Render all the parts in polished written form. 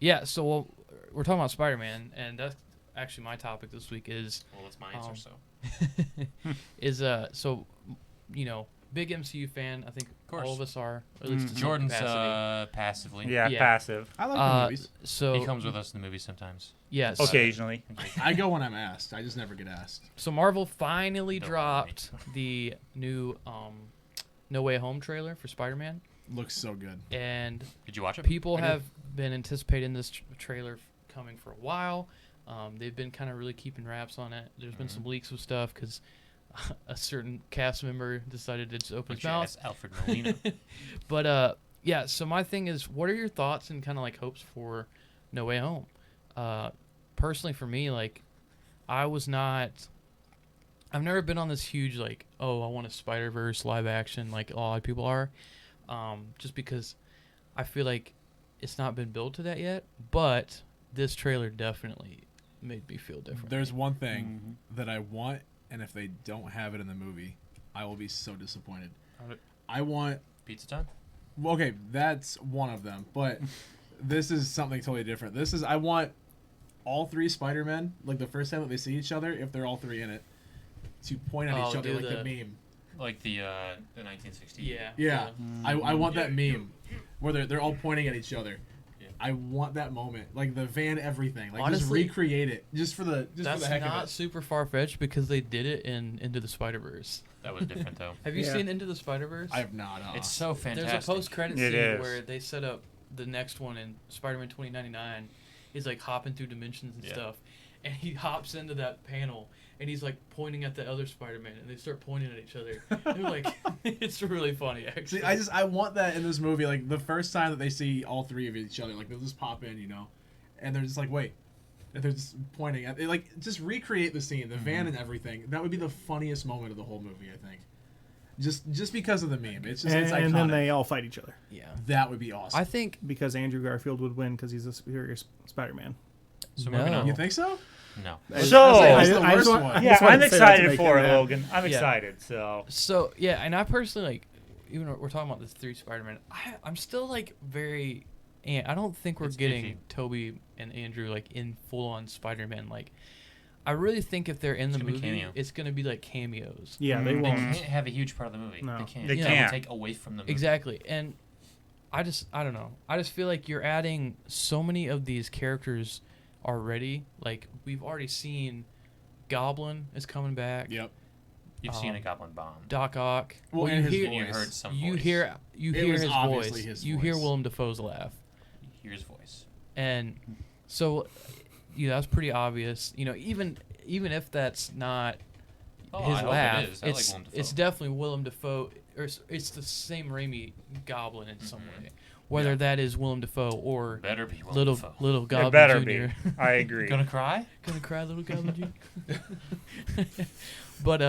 Yeah, so we're talking about Spider-Man, and that's actually my topic this week is... Well, that's my answer, so, big MCU fan. I think all of us are, at least to some Jordan's capacity. passively. Yeah, passive. I like the movies. So He comes with us in the movies sometimes. Yes. Occasionally. I go when I'm asked. I just never get asked. So Marvel finally dropped the new No Way Home trailer for Spider-Man. Looks so good. And did you watch it? People have been anticipating this trailer coming for a while. They've been kind of really keeping wraps on it. There's been some leaks of stuff because a certain cast member decided to just open his mouth. Alfred Molina. But yeah, so my thing is, what are your thoughts and kind of like hopes for No Way Home? Personally, for me, like, I've never been on this huge like, oh, I want a Spider-Verse live action like a lot of people are, just because I feel like it's not been built to that yet. But this trailer definitely made me feel different. There's one thing that I want, and if they don't have it in the movie, I will be so disappointed. I want Pizza Time. Well, okay, that's one of them, but this is something totally different. I want all three Spider-Men, like the first time that they see each other, if they're all three in it, to point at each other like the meme. Like the 1960s. Yeah. I want that meme where they're all pointing at each other. Yeah. I want that moment, like the van everything, like honestly, just recreate it, just for the heck of it. That's not super far fetched because they did it in Into the Spider-Verse. That was different though. Have you seen Into the Spider-Verse? I have not. It's so fantastic. There's a post-credit scene where they set up the next one in Spider-Man 2099. He's like hopping through dimensions and stuff, and he hops into that panel and he's like pointing at the other Spider-Man, and they start pointing at each other. They're like, it's really funny actually. See, I want that in this movie. Like the first time that they see all three of each other, like they'll just pop in, and they're just like, wait. And they're just pointing at, like, just recreate the scene, the van and everything. That would be the funniest moment of the whole movie, I think. Just because of the meme. It's just it's iconic. And then they all fight each other. Yeah. That would be awesome. I think because Andrew Garfield would win because he's a superior Spider-Man. So moving on. You think so? No. I'm excited for it, Logan. I'm excited. So yeah, and I personally like, even we're talking about this 3 Spider-Man. I'm still like very. And I don't think we're getting Toby and Andrew like in full-on Spider-Man. Like, I really think if they're in the movie, it's gonna be like cameos. Yeah, they won't. They can't have a huge part of the movie. No. They can't. They can't take away from the movie. Exactly, and I don't know. I just feel like you're adding so many of these characters already. Like we've already seen, Goblin is coming back. Yep. You've seen a Goblin bomb. Doc Ock. Well, you heard some you voice. hear his voice. You hear voice. Willem Dafoe's laugh. Hear his voice. And so, that's pretty obvious. Even if that's not his laugh, it's definitely Willem Dafoe, or it's the same Raimi Goblin in some way. Whether that is Willem Dafoe or better be little Goblin it better Jr. be. I agree. Gonna cry? Gonna cry, little Goblin Jr. But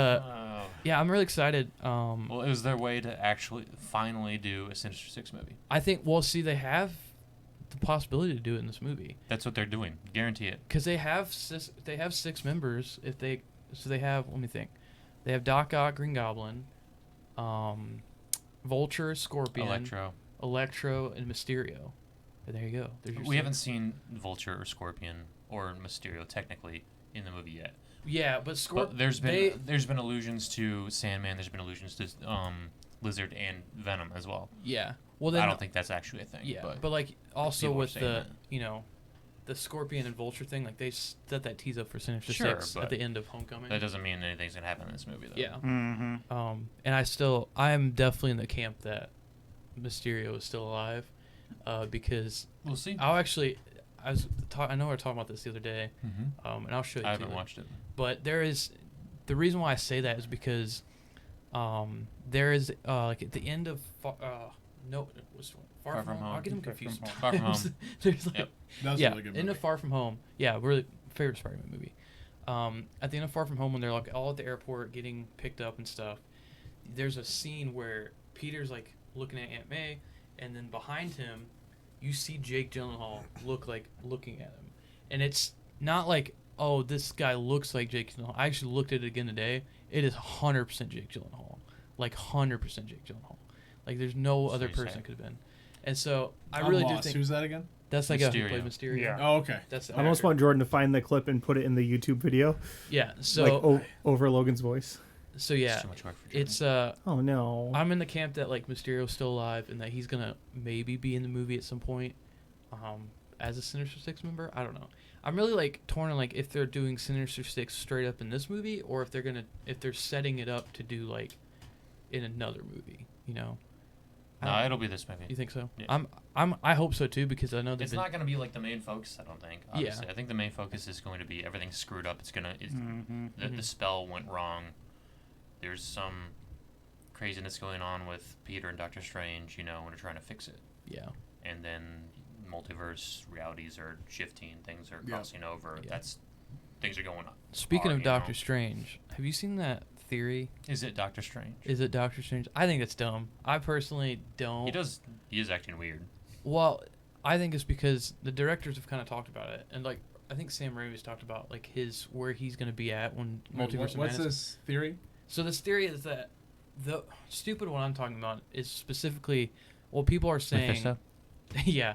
yeah, I'm really excited. Well, it was their way to actually finally do a Sinister Six movie. I think. Well, see, they have the possibility to do it in this movie. That's what they're doing. Guarantee it. Because they have 6 members. Let me think. They have Doc Ock, Green Goblin, Vulture, Scorpion, Electro, and Mysterio. And there you go. We haven't seen Vulture or Scorpion or Mysterio technically in the movie yet. Yeah, but there's been allusions to Sandman. There's been allusions to Lizard and Venom as well. Yeah. Well, then I don't think that's actually a thing. Yeah, but like also with the the Scorpion and Vulture thing, like they set that tease up for Sinister Six at the end of Homecoming. That doesn't mean anything's gonna happen in this movie, though. Yeah. Mm-hmm. And I'm definitely in the camp that Mysterio is still alive, because we'll see. I know we were talking about this the other day, and I'll show you. I haven't watched it, but the reason why I say that is because there is like at the end of Far From Home. I'll get them confused. Far From Home. There's like, that was a really good movie. End of Far From Home. Yeah, really favorite Spider-Man movie. At the end of Far From Home, when they're like all at the airport getting picked up and stuff, there's a scene where Peter's like looking at Aunt May, and then behind him, you see Jake Gyllenhaal looking at him, and it's not like, oh, this guy looks like Jake Gyllenhaal. I actually looked at it again today. It is 100% Jake Gyllenhaal, like 100% Jake Gyllenhaal. Like there's no other person it could have been. And so I really do think. Who's that again? That's the guy who Mysterio. played Mysterio. Yeah. Oh, okay. That's the I almost actor. want Jordan to find the clip and put it in the YouTube video, Yeah. So like over Logan's voice. so yeah, It's too much work for Jordan. it's Oh no. I'm in the camp that like Mysterio's still alive and that he's gonna maybe be in the movie at some point, as a Sinister Six member. I don't know. I'm really like torn on like if they're doing Sinister Six straight up in this movie or if they're setting it up to do like in another movie. You know. I No, don't- it'll be this movie. You think so? Yeah. I hope so too because I know they've It's been. not going to be like the main focus, I don't think. Yeah. Obviously. I think the main focus is going to be everything's screwed up. It's gonna Mm-hmm. the spell went wrong. There's some craziness going on with Peter and Doctor Strange, you know, and they're trying to fix it. Yeah. And then multiverse realities are shifting, things are Yeah. crossing over. Yeah. Things are going on. Speaking hard, of you know. Doctor Strange, have you seen that theory? Is it Doctor Strange? Is it Doctor Strange? I think it's dumb. I personally don't. He is acting weird. Well, I think it's because the directors have kind of talked about it, and like I think Sam Raimi's talked about like where he's gonna be at when Multiverse of What's Madness. this theory? So this theory is that the stupid one I'm talking about is specifically, well, people are saying, Mephisto? yeah,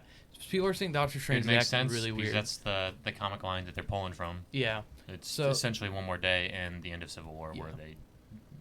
people are saying Doctor Strange It is makes acting sense really because weird. that's the comic line that they're pulling from. Yeah, It's So- essentially One More Day and the end of Civil War where Yeah.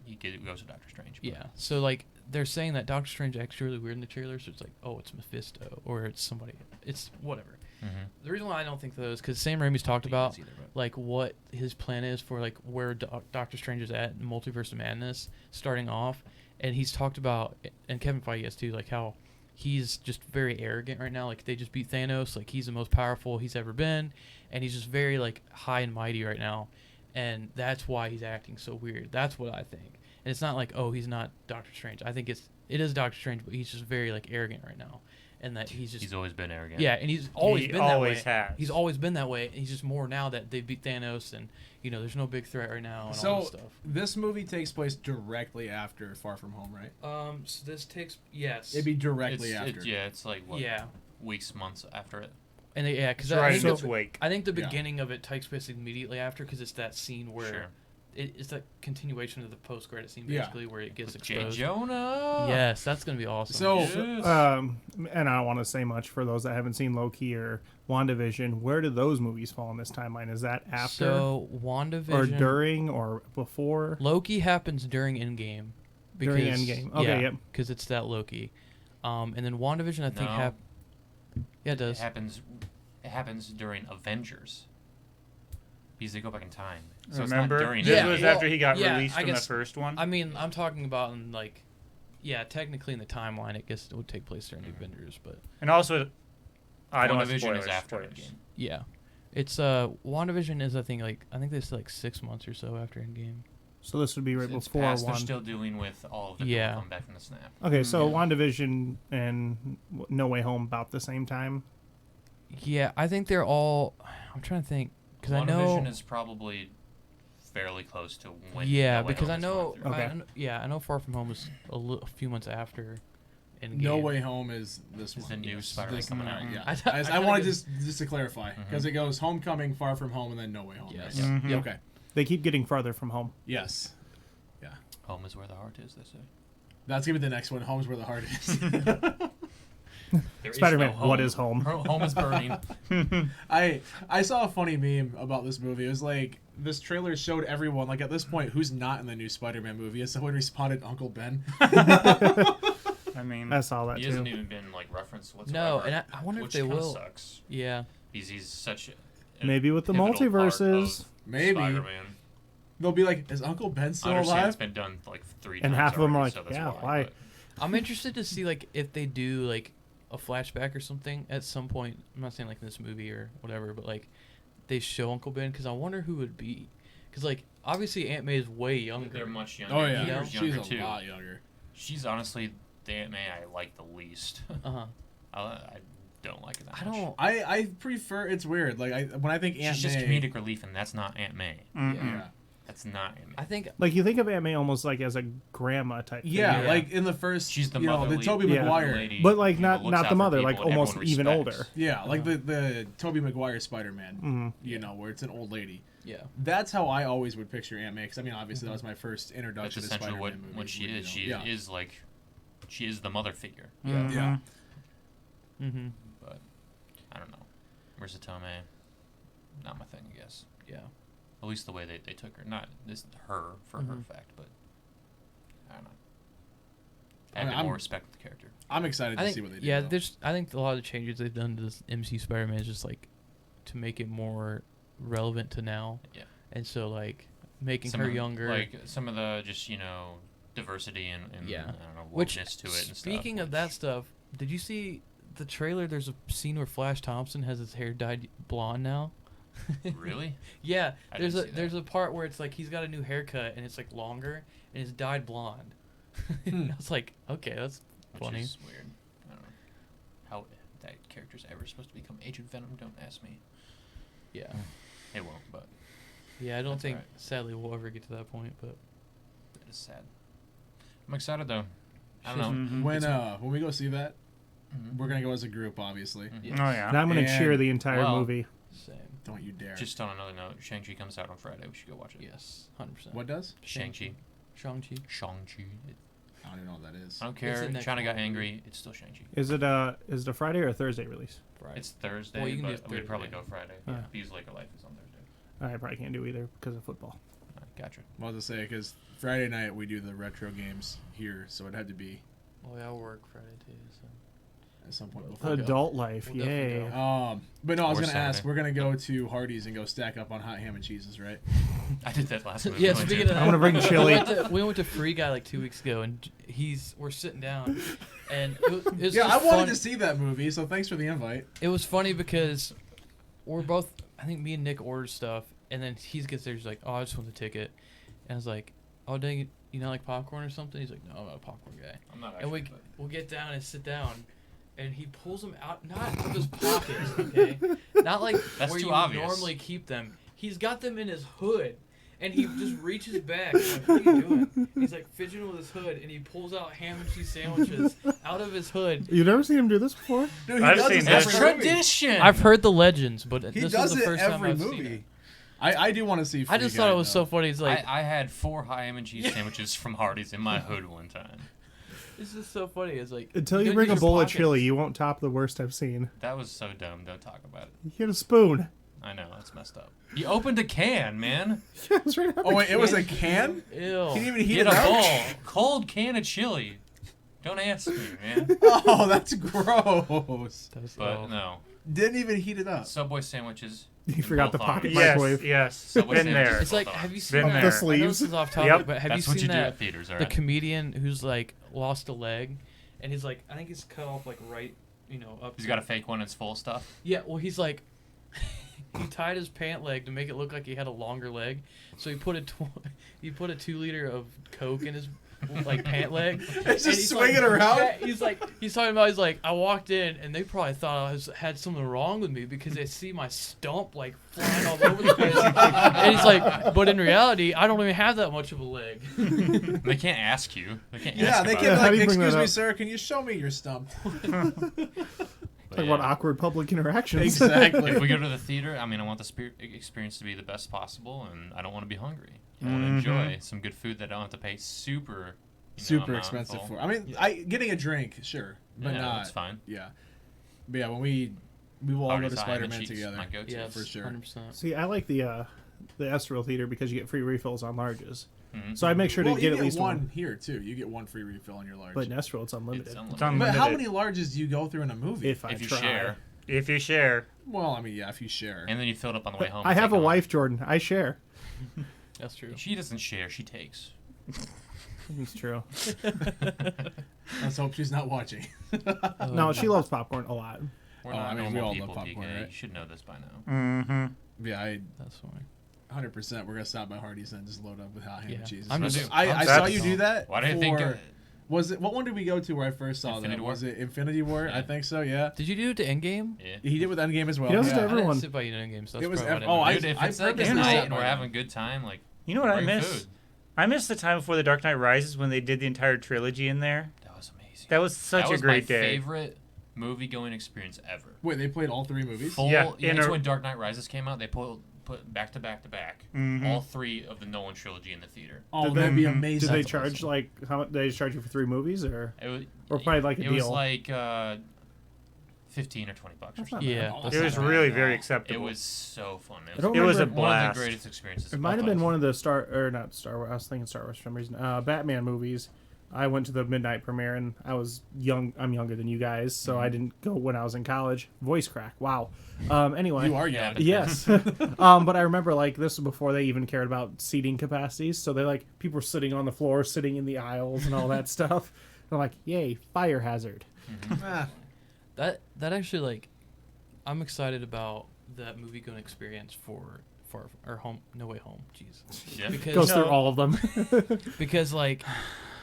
he goes to Doctor Strange. but- yeah. So like they're saying that Doctor Strange acts really weird in the trailer, so it's like, oh, it's Mephisto or it's somebody, it's whatever. Mhm. The reason why I don't think those because Sam Raimi's talked You about can see that, like what his plan is for like where Doctor Strange is at in Multiverse of Madness starting off, and he's talked about, and Kevin Feige has too, like how he's just very arrogant right now. Like they just beat Thanos, like he's the most powerful he's ever been, and he's just very like high and mighty right now, and that's why he's acting so weird. That's what I think, and it's not like oh he's not Doctor Strange. I think it is Doctor Strange, but he's just very like arrogant right now, and that he's always been arrogant. yeah, and he's always He been always that way. has. He's always been that way. And he's just more now that they beat Thanos, and you know, there's no big threat right now, and all this So stuff. this movie takes place directly after Far From Home, right? So this takes yes, It'd be directly It's, after. it's like what, yeah, weeks, months after it. and yeah, because It's right I in think its wake. I think the Yeah. beginning of it takes place immediately after because it's that scene where Sure. it's that continuation of the post credit scene Yeah. basically where it gets With Jay exposed. Jonah. Yes, that's gonna be awesome. So- Yes. And I don't want to say much for those that haven't seen Loki or WandaVision. Where do those movies fall in this timeline? Is that after so WandaVision or during or before? Loki happens during Endgame. During because- Endgame. Okay, yep. Because it's that Loki. And then WandaVision, I think, No. yeah, it does. It happens during Avengers. Because they go back in time. So Remember? it's not during This Yeah, was well, after he got yeah, released I from the guess- first one. I mean, I'm talking about in like, yeah, technically in the timeline, I guess it would take place during the Avengers, but And also, I don't want WandaVision spoilers. is after spoilers. Endgame. yeah, it's WandaVision is I think there's like 6 months or so after Endgame. So this would be right It's before past, they're one. still dealing with all of the Yeah. people coming back from the snap. Okay, so Yeah. WandaVision and No Way Home about the same time. Yeah, I think they're all. I'm trying to think because I know. WandaVision is probably fairly close to when. Yeah, No Way because Home I is know. going through. Okay. I know Far From Home is a few months after Endgame. No Way Home is this Is one. the new Yes. Spider-Man This coming one, out? yeah. I I, th- I kinda wanted just- just to clarify because Mhm. it goes Homecoming, Far From Home, and then No Way Home. Yes. Right? Mhm. Yep. Okay. They keep getting farther from home. Yes. Home is where the heart is, they say. That's gonna be the next one. Home's where the heart is. There is Spider-Man, no home. what is home? Home is burning. I saw a funny meme about this movie. It was like this trailer showed everyone, like at this point, who's not in the new Spider-Man movie. And someone responded, Uncle Ben. I mean, I saw that He too. hasn't even been like referenced whatsoever. No, and I wonder if which they kinda will. Sucks. Yeah. He's such a Maybe with the pivotal part multiverses. of Maybe. Spider-Man. They'll be like, is Uncle Ben I still understand alive? it's been done like 3 And times half of them are already, like, so that's yeah, why? but- I'm interested to see like if they do like a flashback or something at some point. I'm not saying like in this movie or whatever, but like they show Uncle Ben because I wonder who it would be. Because like obviously Aunt May is way younger. They're much younger. Oh yeah, Peter's she's younger a too. lot younger. She's honestly the Aunt May I like the least. Uh huh. I don't like it that I much. don't. I prefer. It's weird. Like when I think Aunt She's just May. comedic relief, and that's not Aunt May. mm-mm. Yeah. That's not Aunt May. I think. Like you think of Aunt May almost like as a grandma type. Yeah, figure. like in the first, She's the you know, motherly, the Toby Yeah. Maguire. lady But, like, who not- looks not out the for mother, people like, and almost everyone even respects. older. Yeah, like the Toby Maguire Spider-Man. Mhm. You know, where it's an old lady. Yeah. That's how I always would picture Aunt May. Because I mean, obviously that was my first That's introduction to essentially Spider-Man movies. what she you is. know. She yeah. is like, she is the mother figure. Mhm. Yeah. Mm-hmm. But I don't know. Marissa Tomei, not my thing, I guess. Yeah. At least the way they took her. Not this her for her fact, but I don't know. I have a bit more respect for the character. I'm excited to see what they do. Yeah, though. I think a lot of the changes they've done to this MC Spider-Man is just like to make it more relevant to now. Yeah. And so like making Some her of, younger. like some of the just diversity and Yeah. I don't know, Which, wokeness to it and stuff. speaking of that stuff, did you see the trailer? There's a scene where Flash Thompson has his hair dyed blonde now. Really? Yeah, I there's didn't see there's that. a part where it's like he's got a new haircut and it's like longer and it's dyed blonde. I was like, okay, that's Which funny. is weird. I don't know how that character's ever supposed to become Agent Venom. Don't ask me. Yeah, It won't, but yeah. I don't That's think alright. sadly we'll ever get to that point, but it is sad. I'm excited though. I don't know. Mhm. When we go see that, Mhm. we're gonna go as a group, obviously. Mhm. yes. Oh yeah. And I'm going to And- cheer the entire well, movie. Same. Don't you dare. Just on another note, Shang-Chi comes out on Friday. We should go watch it. Yes, 100%. What does? Shang-Chi. Shang-Chi. Shang-Chi. I don't even know what that is. I don't It's care. the next China got movie. angry. It's still Shang-Chi. Is it a Friday or a Thursday release? Right. It's Thursday, Well, you can do but we'd probably Thursday. go Friday. Yeah. Because Laker Life is on Thursday. I probably can't do either because of football. Gotcha. I was to say because Friday night we do the retro games here, so it had to be Oh, yeah, I'll work Friday too. So. at some point before. Okay. Adult life, We'll definitely yay. go. But no, I was Or gonna ask. Saturday. We're gonna go to Hardee's and go stack up on hot ham and cheeses, right? I did that last week. Yeah, didn't I, speaking Jim? of that, I'm gonna bring chili. we went to Free Guy like 2 weeks ago, and we're sitting down, and it was Yeah, I just wanted fun- to see that movie, so thanks for the invite. It was funny because we're both. I think me and Nick ordered stuff, and then he gets there. He's like, "Oh, I just want the ticket," and I was like, "Oh, dang it, you know, like popcorn or something?" He's like, "No, I'm not a popcorn guy." I'm not And actually, we'll get down and sit down, and he pulls them out, not of his pockets, okay, not like That's where too you obvious. normally keep them. He's got them in his hood. And he just reaches back. I'm like, what are you doing? He's like fidgeting with his hood, and he pulls out ham and cheese sandwiches out of his hood. You've never seen him do this before? Dude, he I've does seen this this. every That's movie. tradition. I've heard the legends, but He this does is the it first time every I've seen movie. it. I do want to see. I Free just Guy, thought it was though. so funny. He's like, I had 4 ham and cheese sandwiches from Hardee's in my hood one time. this is so funny. It's like Until you don't bring a use bowl of pockets. chili, you won't top the worst I've seen. That was so dumb. Don't talk about it. You get a spoon. I know, that's messed up. You opened a can, man. Yeah, it's right out Oh the wait, it was a can. Ew. He didn't even heat Get it a up. bowl. Cold can of chili. Don't ask me, man. Oh, that's gross. That's But all. no. Didn't even heat it up. Subway sandwiches. You forgot the both pocket arms. microwave. Yes. Subway Been sandwiches. there. It's like, both have you arms. seen Been that? there. The I know sleeves. this is off topic, Yep. but have That's you what seen you do that? at theaters, The alright? comedian who's like lost a leg, and he's like, I think it's cut off like right, up. He's got a fake one. It's full of stuff. Yeah, well, he's like, he tied his pant leg to make it look like he had a longer leg. So he put a 2 liter of Coke in his like pant leg. It's And just he's swinging like, around. Yeah, he's talking about. He's like, I walked in and they probably thought had something wrong with me because they see my stump like flying all over the place. And he's like, but in reality, I don't even have that much of a leg. They can't ask you. They can't Yeah, ask they about can it. How like, do you bring excuse that me, up? sir, can you show me your stump? But Talk yeah. about awkward public interactions. Exactly. If we go to the theater, I mean, I want the experience to be the best possible, and I don't want to be hungry. I want to enjoy some good food that I don't have to pay super amount expensive full. for. I mean, getting a drink, sure, but Yeah, not. that's fine. Yeah, but yeah, when we will all go Hardee's to hot ham and Spider-Man cheese, together. my go-to. Yes, For sure. 100%. See, I like the Estoril theater because you get free refills on larges. Mhm. So I make sure Well, to you get at least one one. here too. You get one free refill on your large. But in Estoril, it's unlimited. It's It's unlimited. But unlimited. how many larges do you go through in a movie? If I If you try. share, If you share. Well, I mean, yeah, if you share. and then you fill it up on the way home. I and have take a on. wife, Jordan. I share. That's true. She doesn't share. She takes. It's true. Let's hope she's not watching. No, she loves popcorn a lot. We're Oh, not I mean, we normal all people, love popcorn, PK. right? You should know this by now. Mm-hmm. Yeah, That's funny. 100%. We're gonna stop by Hardee's and just load up with hot ham Yeah. and cheese. I'm just- I I'm saw that's- you do that. Why do you think? Was it what one did we go to where I first saw Infinity that? War? Was it Infinity War? Yeah. I think so. Yeah. Did you do it to Endgame? Yeah. He did with Endgame as well. He does it yeah. to I everyone. didn't sit by you in Endgame, so that's It was probably ev- why I didn't oh, know. Dude, if I it's like a purposely night sat and by we're that. having a good time, like You know what I bring miss? food. I miss the time before The Dark Knight Rises when they did the entire trilogy in there. That was amazing. That was such that a was great my day. favorite movie going experience ever. Wait, they played all 3 movies? Full, Yeah, yeah, in it's a- when Dark Knight Rises came out. They put back to back to back Mhm. all 3 of the Nolan trilogy in the theater. Oh, Did that'd they- be amazing. Did they That's charge awesome. like how much? They just charge you for 3 movies, or It was, Or probably like a it was deal. like $15 or $20 or That's something. not Yeah, Oh, that's It was not bad really at very all. It acceptable. was so fun. I don't It was a remember- one of blast. the greatest experiences. It might have of been life. one of the not Star Wars. I was thinking Star Wars for some reason. Batman movies. I went to the midnight premiere, and I was young. I'm younger than you guys, so I didn't go when I was in college. Voice crack. Wow. Anyway. You are Yeah, young. but- Yes. But I remember like this was before they even cared about seating capacities. So they like people were sitting on the floor, sitting in the aisles, and all that stuff. And I'm like, yay, fire hazard. Ah, That actually like, I'm excited about that movie going experience for our home No Way Home. Jeez. Yeah. Because Goes through all of them. because like,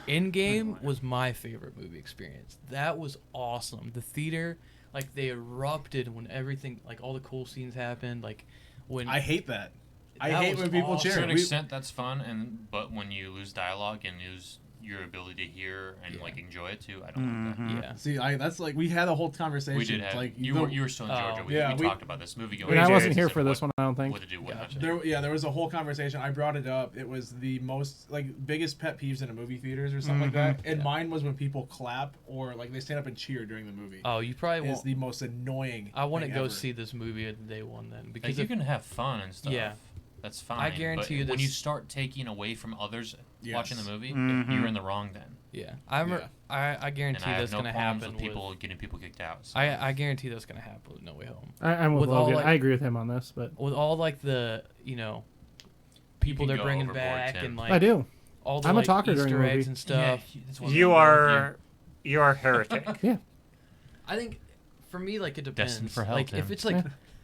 Endgame was my favorite movie experience. That was awesome. The theater, like they erupted when everything, like all the cool scenes happened. Like when I hate that. I That hate was when people awesome. To cheer. an We- extent, that's fun, but when you lose dialogue and lose your ability to hear and Yeah. like enjoy it too, I don't like that. yeah. See, that's like we had a whole conversation. We did have like you were still in Georgia. We yeah, we- talked about this movie going. And I AJ wasn't is here said for this what- one, I don't think. What to do, what not to Gotcha. do. there was a whole conversation. I brought it up. It was the most like biggest pet peeves in a movie theaters or something like that. And Yeah. mine was when people clap or like they stand up and cheer during the movie. Oh, you probably It's won't. the most annoying. I wouldn't thing go ever. see this movie at day one then Like because you if, can have fun and stuff. Yeah. That's fine. guarantee but you when you this- start taking away from others watching the Yes. movie, Mhm. you're in the wrong then. yeah, Yeah. I And guarantee I have that's no gonna problems happen with people getting people kicked out. So. I guarantee that's gonna happen with No Way Home. I'm with With all, Logan. like- I agree with him on this, but With all like the people can they're go bringing overboard, back Tim. and like I do. all the I'm a like, talker during Easter the eggs movie. and stuff. that's what You I'm are a heretic. I think for me like it depends. Destined for hell, like Tim. if it's like Yeah.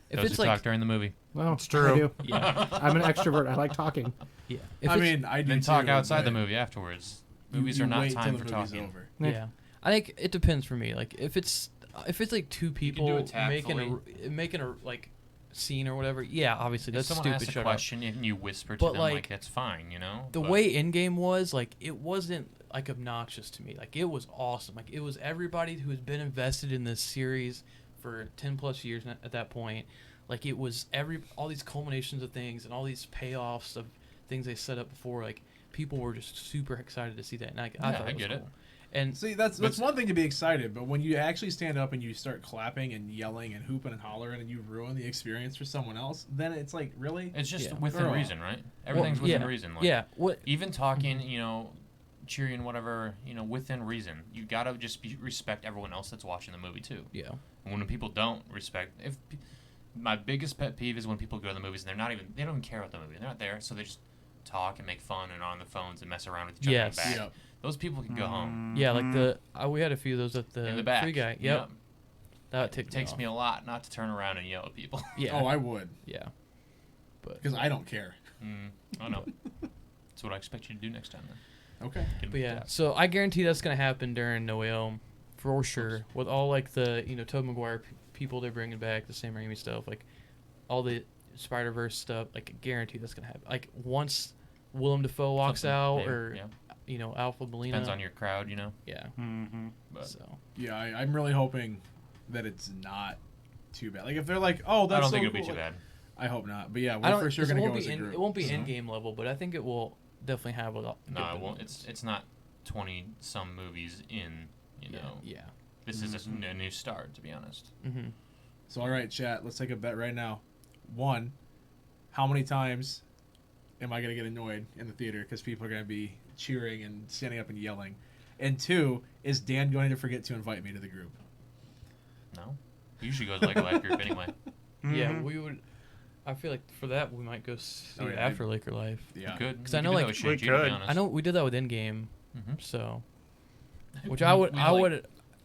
if Those it's who like talk during the movie. Well, It's true. I do. yeah I'm an extrovert. I like talking. yeah. If I it's- mean, I do Then talk too, outside the but movie afterwards. you- Movies you are not wait time till for the movie's talking. over. yeah. I think it depends for me. Like if it's like two do people it making a like scene or whatever. Yeah, obviously If that's someone stupid. asks a Shut up. question and you whisper to But, them, like, that's fine, you know? The But way Endgame was, like, it wasn't like obnoxious to me. Like, it was awesome. Like, it was everybody who has been invested in this series for 10 plus years at that point. Like, it was all these culminations of things and all these payoffs of things they set up before. Like, people were just super excited to see that. And I Yeah, thought I it was get it. cool. And See, that's one thing to be excited, but when you actually stand up and you start clapping and yelling and hooping and hollering and you ruin the experience for someone else, then it's like, really? It's just Yeah. within Girl. reason, right? Everything's well, within yeah, reason. Like, yeah. What? Even talking, cheering, whatever, within reason. You gotta just respect everyone else that's watching the movie too. Yeah. And when people don't respect, my biggest pet peeve is when people go to the movies and they don't even care about the movie. They're not there, so they just talk and make fun and are on the phones and mess around with each other Yes. in the back. Yep. Those people can go home Yeah, like we had a few of those at the in the back. Free Guy. Yep. Yep. That It takes me a lot not to turn around and yell at people. Yeah. Oh, I would, yeah. But because I don't care. I know. That's what I expect you to do next time. Then. Okay. Get But yeah, that. so I guarantee that's gonna happen during No Way Home, for sure. With all like the Tobey Maguire people they're bringing back, the Sam Raimi stuff, like all the Spider-Verse stuff. Like, I guarantee that's gonna happen. Like once Willem Dafoe walks Something, out, yeah, or yeah. Alfred Molina. Depends on your crowd, Yeah. Mm-hmm. But So Yeah, I'm really hoping that it's not too bad. Like, if they're like, oh, that's I don't so think it'll be cool, too like, bad. I hope not. But yeah, I we're don't. for sure it gonna won't go be as a group. It won't be so. Endgame level, but I think it will definitely have a lot. No, it won't. It's not 20 some movies in. Yeah. This is a new start, to be honest. Mm-hmm. So all right, chat. Let's take a bet right now. One, how many times am I gonna get annoyed in the theater because people are gonna be cheering and standing up and yelling? And two, is Dan going to forget to invite me to the group? No, he usually goes like a life group anyway. Yeah, we would. I feel like for that we might go see Oh, it yeah, after Laker Life. Yeah. Good. 'Cause I know, like, with we Shang-Chi, to be could. honest. I know we did that with Endgame, Mhm. so which I would.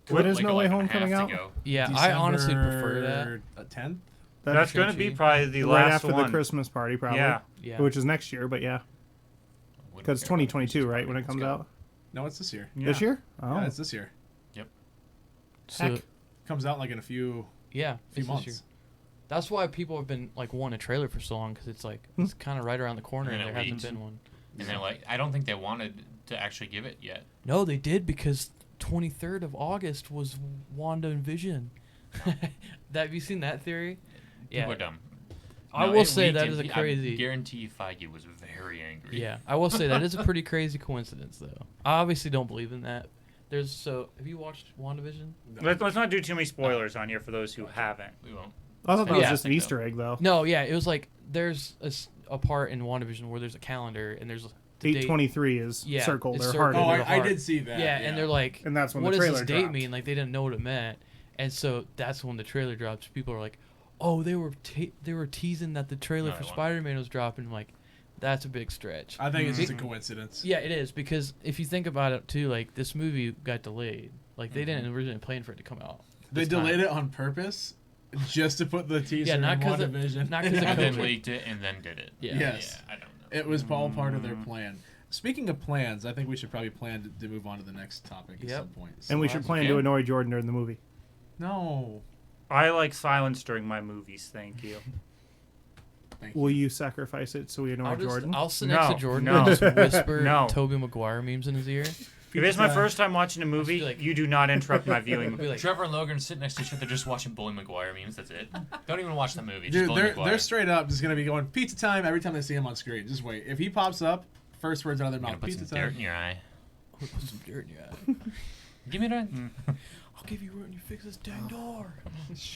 When is like No a- Way like a Home half coming to out? go. Yeah, I honestly prefer that. 10th. That's going to be Shang-Chi. probably the right last after one. the Christmas party, probably. Yeah. Yeah. Which is next year, but yeah, Wouldn't because it's care about 2022, Christmas right, when it party. comes Let's go. out No, it's this year. this year. Oh, Yeah, it's this year. so, heck. Comes out like in a few yeah, few it's this months. year. That's why people have been like wanting a trailer for so long, because it's like Hmm. it's kind of right around the corner And and it there hasn't leaks. been one. And they're like, I don't think they wanted to actually give it yet. No, they did, because 23rd of August was Wanda and Vision. Have you seen that theory? People are dumb. I No, will it say leaked that and is a I crazy. guarantee you Feige was very angry. Yeah, I will say that is a pretty crazy coincidence, though. I obviously don't believe in that, Have you watched WandaVision? Let's not do too many spoilers on here for those who haven't. We won't. I thought that was Yeah, just an I think Easter egg, though. No, yeah, it was like there's a part in WandaVision where there's a calendar and there's the date. 823 is Yeah, circled it's or circled. hearted. Oh, Into the I heart. did see that. Yeah, and they're like, And that's when what the does trailer this date dropped. mean? Like they didn't know what it meant, and so that's when the trailer drops. People are like, oh, they were teasing that the trailer No, for they weren't. Spider-Man was dropping. I'm like, that's a big stretch. I think it's just a coincidence. Yeah, it is, because if you think about it too, like this movie got delayed. Like they didn't originally plan for it to come out. They this time. delayed it on purpose, just to put the teaser Yeah, not in 'cause of- WandaVision. not 'cause of And then COVID. leaked it and then did it. Yeah. Yes. Yeah, I don't know. It was all part of their plan. Speaking of plans, I think we should probably plan to move on to the next topic at Yep. some point. And we So- should plan Okay. to annoy Jordan during the movie. No. I like silence during my movies. Thank you. Thank you. Will you sacrifice it so we annoy Jordan? I'll sit next No, to Jordan no, and just whisper no. Tobey Maguire memes in his ear. If it's my first time watching a movie, be like- you do not interrupt my I'll viewing. be like, Trevor and Logan sit next to each other just watching Bully Maguire memes. That's it. Don't even watch the movie. Just Dude, Bully they're Maguire. straight up just gonna be going pizza time every time they see him on screen. Just wait. If he pops up, first words out of their You're gonna mouth, put pizza some dirt time. in your eye. I'll put some dirt in your eye. Give me that. I'll give you root and you fix this dang door.